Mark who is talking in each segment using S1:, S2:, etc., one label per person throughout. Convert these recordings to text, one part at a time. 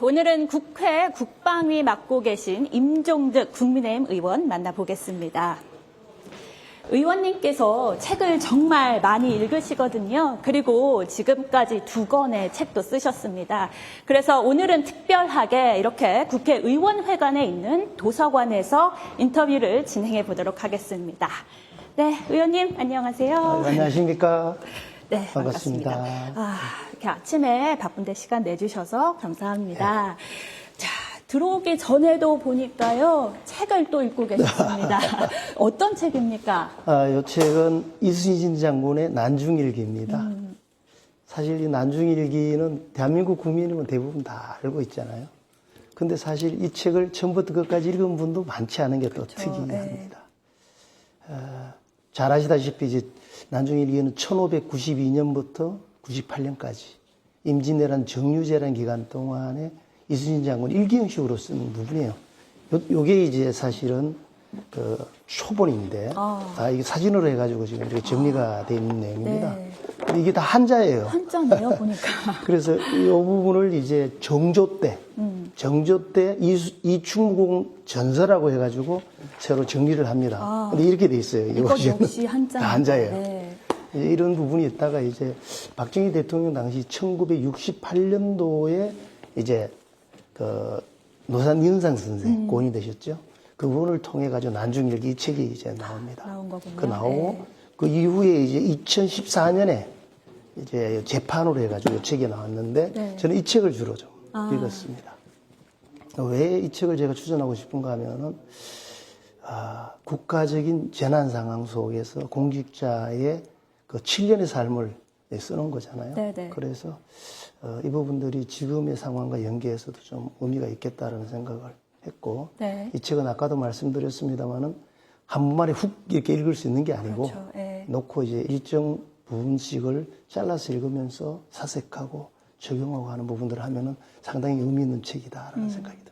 S1: 오늘은 국회 국방위 맡고 계신 임종득 국민의힘 의원 만나보겠습니다. 의원님께서 책을 정말 많이 읽으시거든요. 그리고 지금까지 2권의 책도 쓰셨습니다. 그래서 오늘은 특별하게 이렇게 국회의원회관에 있는 도서관에서 인터뷰를 진행해 보도록 하겠습니다. 네, 의원님 안녕하세요.
S2: 안녕하십니까.
S1: 네,
S2: 반갑습니다.
S1: 이렇게 아침에 바쁜데 시간 내주셔서 감사합니다. 자, 들어오기 전에도 보니까요, 책을 또 읽고 계셨습니다. 어떤 책입니까?
S2: 이 책은 이순신 장군의 난중일기입니다. 사실 이 난중일기는 대한민국 국민은 대부분 다 알고 있잖아요. 근데 사실 이 책을 처음부터 끝까지 읽은 분도 많지 않은 게 또 특이합니다. 잘 아시다시피 이제 난중일기는 1592년부터 98년까지 임진왜란 정유재란 기간 동안에 이순신 장군 일기 형식으로 쓴 부분이에요. 요게 이제 사실은 그 초본인데, 이게 사진으로 해가지고 지금 이렇게 정리가 돼 있는 내용입니다.
S1: 네.
S2: 근데 이게 다 한자예요.
S1: 한자네요, 보니까.
S2: 그래서 이 부분을 이제 정조 때 이충공 전서라고 해가지고 새로 정리를 합니다. 근데 이렇게 돼 있어요.
S1: 이것 역시 한자입니다.
S2: 한자예요.
S1: 네.
S2: 이런 부분이 있다가 이제 박정희 대통령 당시 1968년도에 이제 그 노산 윤상 선생 고인이 되셨죠. 그 부분을 통해 가지고 난중일기 이 책이 이제 나옵니다.
S1: 나온 거군요.
S2: 그 나오고
S1: 네.
S2: 그 이후에 이제 2014년에 이제 재판으로 해가지고 이 책이 나왔는데
S1: 네.
S2: 저는 이 책을 주로 좀 읽었습니다. 왜 이 책을 제가 추천하고 싶은가 하면은 국가적인 재난 상황 속에서 공직자의 그 7년의 삶을 쓰는 거잖아요.
S1: 네네.
S2: 그래서 이 부분들이 지금의 상황과 연계해서도 좀 의미가 있겠다라는 생각을 했고,
S1: 네.
S2: 이 책은 아까도 말씀드렸습니다만은 한 번만에 훅 이렇게 읽을 수 있는 게 아니고,
S1: 그렇죠. 네.
S2: 놓고 이제 일정 부분씩을 잘라서 읽으면서 사색하고 적용하고 하는 부분들을 하면은 상당히 의미 있는 책이다라는 생각이 듭니다.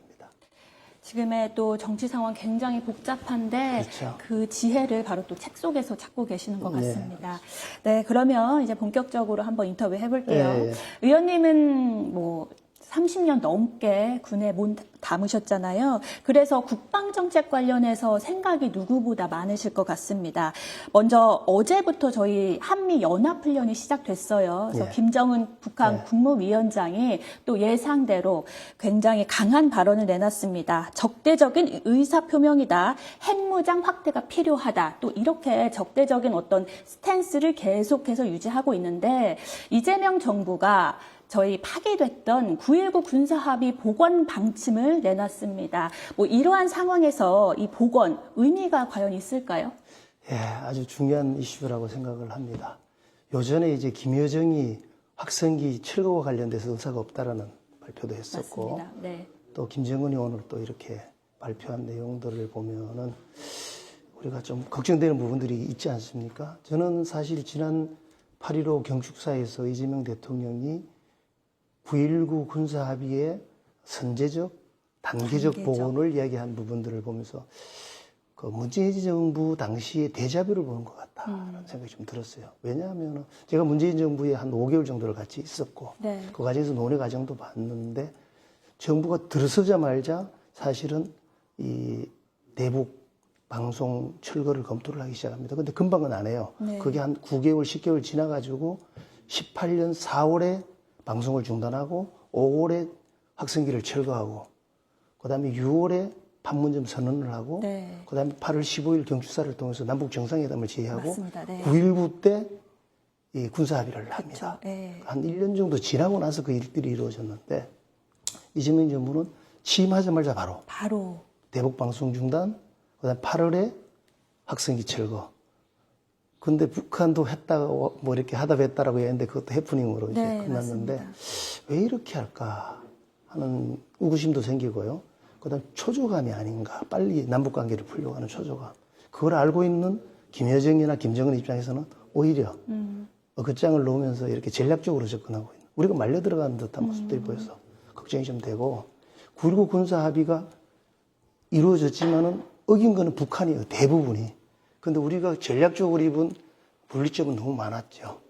S1: 지금의 또 정치 상황 굉장히 복잡한데
S2: 그렇죠.
S1: 그 지혜를 바로 또 책 속에서 찾고 계시는 것
S2: 네.
S1: 같습니다. 네, 그러면 이제 본격적으로 한번 인터뷰 해볼게요.
S2: 네.
S1: 의원님은 뭐 30년 넘게 군에 몸 담으셨잖아요. 그래서 국방정책 관련해서 생각이 누구보다 많으실 것 같습니다. 먼저 어제부터 저희 한미연합훈련이 시작됐어요. 그래서
S2: 네.
S1: 김정은 북한 국무위원장이 또 예상대로 굉장히 강한 발언을 내놨습니다. 적대적인 의사표명이다. 핵무장 확대가 필요하다. 또 이렇게 적대적인 어떤 스탠스를 계속해서 유지하고 있는데 이재명 정부가 저희 파기됐던 9.19 군사합의 복원 방침을 내놨습니다. 뭐 이러한 상황에서 이 복원 의미가 과연 있을까요?
S2: 예, 아주 중요한 이슈라고 생각을 합니다. 요전에 이제 김여정이 확성기 철거와 관련돼서 의사가 없다라는 발표도 했었고,
S1: 맞습니다. 네.
S2: 또 김정은이 오늘 또 이렇게 발표한 내용들을 보면은 우리가 좀 걱정되는 부분들이 있지 않습니까? 저는 사실 지난 8.15 경축사에서 이재명 대통령이 9.19 군사합의의 선제적, 단계적 복원을 이야기한 부분들을 보면서 그 문재인 정부 당시의 데자뷰를 보는 것 같다라는 생각이 좀 들었어요. 왜냐하면 제가 문재인 정부에 한 5개월 정도를 같이 있었고
S1: 네.
S2: 그 과정에서 논의 과정도 봤는데 정부가 들어서자마자 사실은 이 대북 방송 철거를 검토를 하기 시작합니다. 근데 금방은 안 해요.
S1: 네.
S2: 그게 한 9개월, 10개월 지나가지고 18년 4월에 방송을 중단하고 5월에 확성기를 철거하고 그다음에 6월에 판문점 선언을 하고
S1: 네.
S2: 그다음에 8월 15일 경축사를 통해서 남북 정상회담을 제의하고
S1: 맞습니다. 네.
S2: 9.19 때 이 군사합의를 합니다.
S1: 네.
S2: 한 1년 정도 지나고 나서 그 일들이 이루어졌는데 이재명 정부는 취임하자마자 바로 대북 방송 중단, 그다음에 8월에 확성기 철거. 근데 북한도 했다고 뭐 이렇게 하다 했다라고 했는데 그것도 해프닝으로 이제
S1: 네,
S2: 끝났는데
S1: 맞습니다.
S2: 왜 이렇게 할까 하는 의구심도 생기고요. 그다음 초조감이 아닌가. 빨리 남북 관계를 풀려고 하는 초조감. 그걸 알고 있는 김여정이나 김정은 입장에서는 오히려 끝장을 놓으면서 이렇게 전략적으로 접근하고 있는. 우리가 말려 들어가는 듯한 모습들이 보여서 걱정이 좀 되고 9.19 군사 합의가 이루어졌지만은 어긴 거는 북한이에요. 대부분이. 근데 우리가 전략적으로 입은 분리점은 너무 많았죠.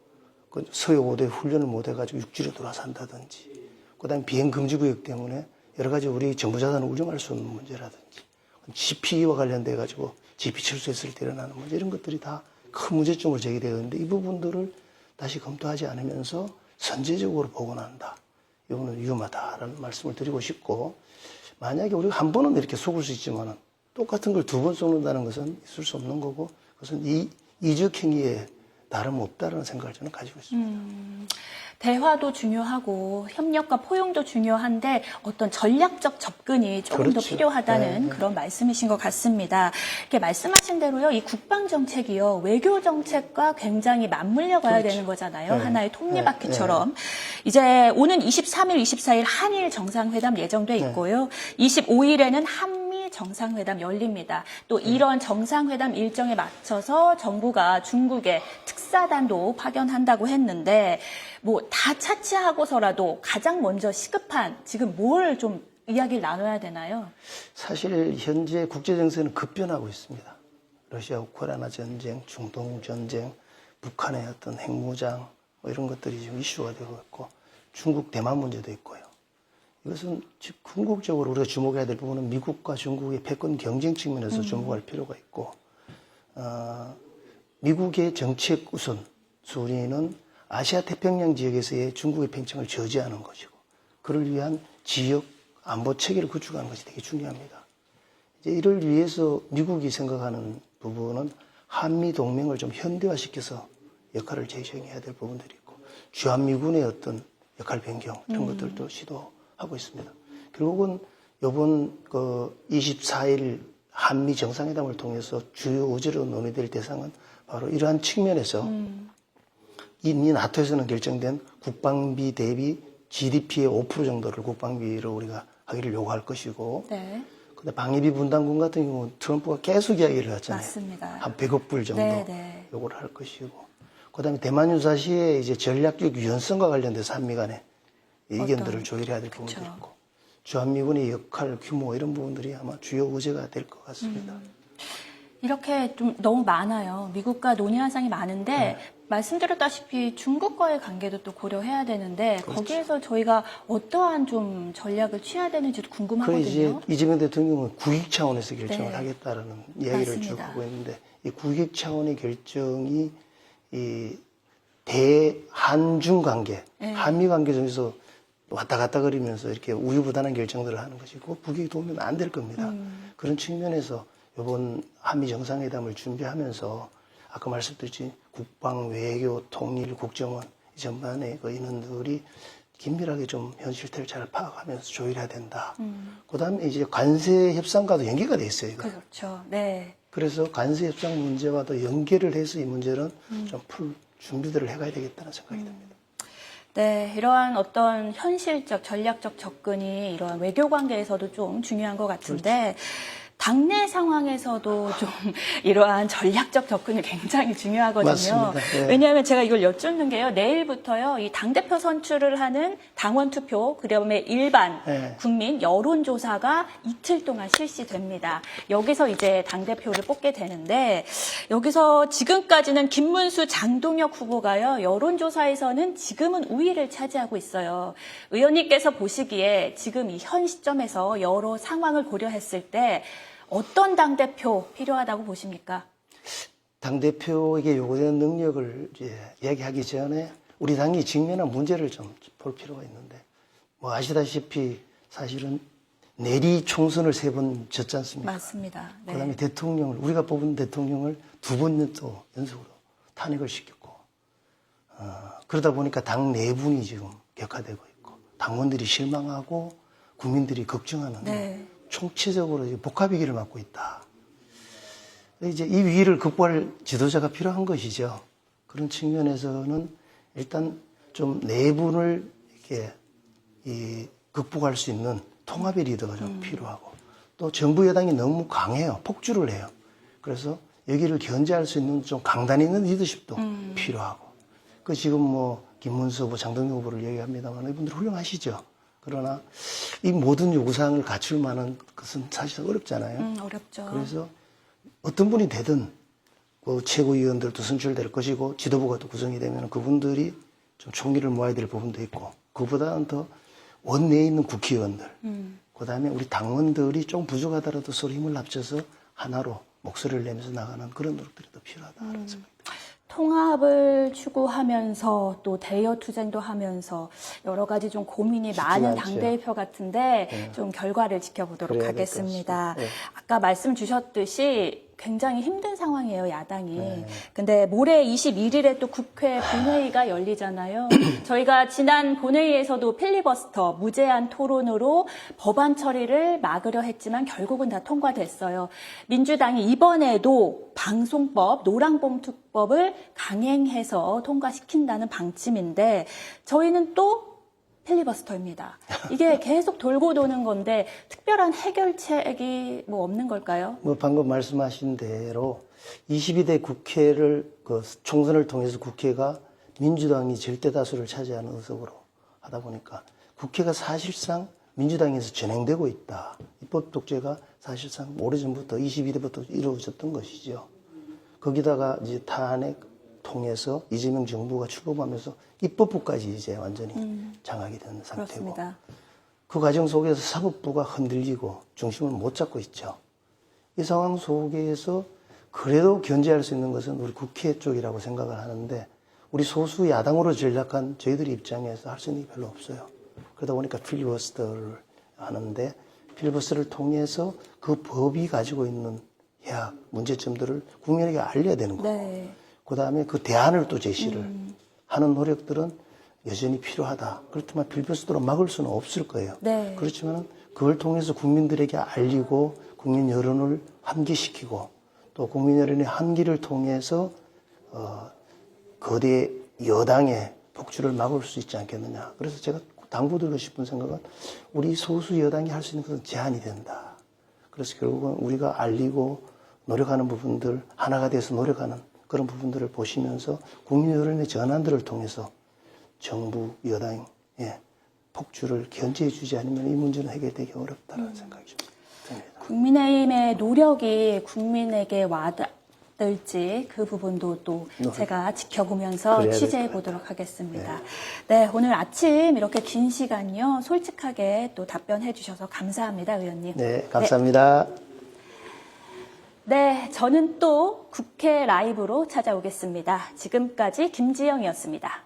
S2: 그 서해 5대 훈련을 못 해가지고 육지로 돌아선다든지, 그다음에 비행 금지 구역 때문에 여러 가지 우리 정부 자산을 운용할 수 없는 문제라든지 GP와 관련돼 가지고 GP 철수했을 때 일어나는 문제 이런 것들이 다 큰 문제점으로 제기되었는데 이 부분들을 다시 검토하지 않으면서 선제적으로 복원한다. 이거는 위험하다라는 말씀을 드리고 싶고 만약에 우리가 한 번은 이렇게 속을 수 있지만은 똑같은 걸 두 번 속는다는 것은 있을 수 없는 거고 그것은 이적 행위에 다름없다라는 생각을 저는 가지고 있습니다.
S1: 대화도 중요하고 협력과 포용도 중요한데 어떤 전략적 접근이 조금 더
S2: 그렇죠.
S1: 필요하다는
S2: 네.
S1: 그런 말씀이신 것 같습니다. 이렇게 말씀하신 대로요, 이 국방 정책이요, 외교 정책과 굉장히 맞물려 가야
S2: 그렇죠.
S1: 되는 거잖아요.
S2: 네.
S1: 하나의 톱니바퀴처럼. 이제 오는 23일, 24일 한일 정상회담 예정돼 있고요. 25일에는 한미 정상회담 열립니다. 또 이런 정상회담 일정에 맞춰서 정부가 중국에 특사단도 파견한다고 했는데 뭐 다 차치하고서라도 가장 먼저 시급한 지금 뭘 좀 이야기를 나눠야 되나요?
S2: 사실 현재 국제 정세는 급변하고 있습니다. 러시아 우크라이나 전쟁, 중동 전쟁, 북한의 어떤 핵무장 뭐 이런 것들이 지금 이슈가 되고 있고 중국 대만 문제도 있고요. 이것은 즉 궁극적으로 우리가 주목해야 될 부분은 미국과 중국의 패권 경쟁 측면에서 주목할 필요가 있고 미국의 정책 우선 순위는 아시아 태평양 지역에서의 중국의 팽창을 저지하는 것이고 그를 위한 지역 안보 체계를 구축하는 것이 되게 중요합니다. 이제 이를 위해서 미국이 생각하는 부분은 한미 동맹을 좀 현대화시켜서 역할을 재정해야 될 부분들이 있고 주한미군의 어떤 역할 변경 이런 것들도 시도하고 있습니다. 결국은 이번 24일 한미 정상회담을 통해서 주요 의제로 논의될 대상은 바로 이러한 측면에서 이미 나토에서는 결정된 국방비 대비 GDP의 5% 정도를 국방비로 우리가 하기를 요구할 것이고
S1: 네,
S2: 근데 방위비 분담금 같은 경우는 트럼프가 계속 이야기를 했잖아요.
S1: 맞습니다.
S2: 한 100억 불 정도
S1: 네.
S2: 요구를 할 것이고 그다음에 대만 유사시에 이제 전략적 유연성과 관련돼서 한미 간에 의견들을 조율해야 될 부분도 있고 주한미군의 역할, 규모 이런 부분들이 아마 주요 의제가 될 것 같습니다.
S1: 이렇게 좀 너무 많아요. 미국과 논의할 사항이 많은데 말씀드렸다시피 중국과의 관계도 또 고려해야 되는데 거기에서 저희가 어떠한 좀 전략을 취해야 되는지도
S2: 그 이제
S1: 궁금하거든요.
S2: 이재명 대통령은 국익 차원에서 결정을
S1: 네.
S2: 하겠다라는 이야기를 쭉
S1: 맞습니다.
S2: 하고 있는데 이 국익 차원의 결정이 이 대한중 관계,
S1: 네.
S2: 한미 관계 중에서 왔다 갔다 거리면서 이렇게 우유부단한 결정들을 하는 것이고 국익이 도우면 안 될 겁니다. 그런 측면에서 이번 한미 정상회담을 준비하면서 아까 말씀드렸지 국방, 외교, 통일, 국정원 이 전반의 그 인원들이 긴밀하게 좀 현 실태를 잘 파악하면서 조율해야 된다. 그다음에 이제 관세 협상과도 연계가 돼 있어요. 이거.
S1: 그렇죠. 네.
S2: 그래서 관세 협상 문제와도 연계를 해서 이 문제는 좀 풀 준비들을 해가야 되겠다는 생각이 듭니다.
S1: 네, 이러한 어떤 현실적, 전략적 접근이 이러한 외교 관계에서도 좀 중요한 것 같은데, 당내 상황에서도 좀 이러한 전략적 접근이 굉장히 중요하거든요.
S2: 맞습니다. 네.
S1: 왜냐하면 제가 이걸 여쭙는 게요. 내일부터요. 이 당대표 선출을 하는 당원 투표, 그다음에 일반
S2: 네.
S1: 국민 여론조사가 이틀 동안 실시됩니다. 여기서 이제 당대표를 뽑게 되는데 여기서 지금까지는 김문수, 장동혁 후보가요. 여론조사에서는 지금은 우위를 차지하고 있어요. 의원님께서 보시기에 지금 이 현 시점에서 여러 상황을 고려했을 때 어떤 당대표 필요하다고 보십니까?
S2: 당대표에게 요구되는 능력을 이제 이야기하기 전에 우리 당이 직면한 문제를 좀 볼 필요가 있는데 뭐 아시다시피 사실은 내리 총선을 3번 졌지 않습니까?
S1: 맞습니다. 네.
S2: 그다음에 대통령을 우리가 뽑은 대통령을 2번 또 연속으로 탄핵을 시켰고 그러다 보니까 당 내분이 지금 격화되고 있고 당원들이 실망하고 국민들이 걱정하는
S1: 네.
S2: 총체적으로 복합위기를 맞고 있다. 이제 이 위기를 극복할 지도자가 필요한 것이죠. 그런 측면에서는 일단 좀 내분을 이렇게 극복할 수 있는 통합의 리더가 좀 필요하고 또 정부 여당이 너무 강해요. 폭주를 해요. 그래서 여기를 견제할 수 있는 좀 강단 있는 리더십도 필요하고 그 지금 뭐 김문수 후보, 장동혁 후보를 얘기합니다만 이분들 훌륭하시죠. 그러나 이 모든 요구사항을 갖출 만한 것은 사실 어렵잖아요.
S1: 어렵죠.
S2: 그래서 어떤 분이 되든 그 최고위원들도 선출될 것이고 지도부가 또 구성이 되면 그분들이 좀 총기를 모아야 될 부분도 있고 그보다는 더 원내에 있는 국회의원들, 그다음에 우리 당원들이 좀 부족하더라도 서로 힘을 합쳐서 하나로 목소리를 내면서 나가는 그런 노력들이 더 필요하다는 생각입니다.
S1: 통합을 추구하면서 또 대여 투쟁도 하면서 여러 가지 좀 고민이 많은
S2: 않죠.
S1: 당대표 같은데 좀 결과를 지켜보도록
S2: 그래야 될것
S1: 하겠습니다.
S2: 같습니다.
S1: 아까 말씀 주셨듯이 굉장히 힘든 상황이에요, 야당이. 근데 모레 21일에 또 국회 본회의가 열리잖아요. 저희가 지난 본회의에서도 필리버스터, 무제한 토론으로 법안 처리를 막으려 했지만 결국은 다 통과됐어요. 민주당이 이번에도 방송법, 노랑봉투법을 강행해서 통과시킨다는 방침인데 저희는 또 필리버스터입니다. 이게 계속 돌고 도는 건데 특별한 해결책이 뭐 없는 걸까요?
S2: 뭐 방금 말씀하신 대로 22대 국회를 그 총선을 통해서 국회가 민주당이 절대 다수를 차지하는 의석으로 하다 보니까 국회가 사실상 민주당에서 진행되고 있다. 입법 독재가 사실상 오래전부터 22대부터 이루어졌던 것이죠. 거기다가 이제 탄핵 통해서 이재명 정부가 출범하면서 입법부까지 이제 완전히 장악이 된 상태고
S1: 그렇습니다.
S2: 그 과정 속에서 사법부가 흔들리고 중심을 못 잡고 있죠. 이 상황 속에서 그래도 견제할 수 있는 것은 우리 국회 쪽이라고 생각을 하는데 우리 소수 야당으로 전략한 저희들 입장에서 할 수 있는 게 별로 없어요. 그러다 보니까 필리버스터를 하는데 필리버스터를 통해서 그 법이 가지고 있는 해악, 문제점들을 국민에게 알려야 되는 거고
S1: 네.
S2: 그다음에 그 대안을 또 제시를 하는 노력들은 여전히 필요하다. 그렇지만 필리버스터로 막을 수는 없을 거예요.
S1: 네.
S2: 그렇지만 그걸 통해서 국민들에게 알리고 국민 여론을 환기시키고 또 국민 여론의 환기를 통해서 거대 여당의 폭주를 막을 수 있지 않겠느냐. 그래서 제가 당부드리고 싶은 생각은 우리 소수 여당이 할 수 있는 것은 제한이 된다. 그래서 결국은 우리가 알리고 노력하는 부분들, 하나가 돼서 노력하는 그런 부분들을 보시면서 국민 여론의 전환들을 통해서 정부, 여당의 폭주를 견제해 주지 않으면 이 문제는 해결되기 어렵다는 생각이 좀 듭니다.
S1: 국민의힘의 노력이 국민에게 와닿을지 그 부분도 또 제가 지켜보면서
S2: 그래야 될
S1: 취재해
S2: 것
S1: 보도록 하겠습니다. 네, 오늘 아침 이렇게 긴 시간요 솔직하게 또 답변해 주셔서 감사합니다, 의원님.
S2: 네, 감사합니다.
S1: 네, 저는 또 국회 라이브로 찾아오겠습니다. 지금까지 김지영이었습니다.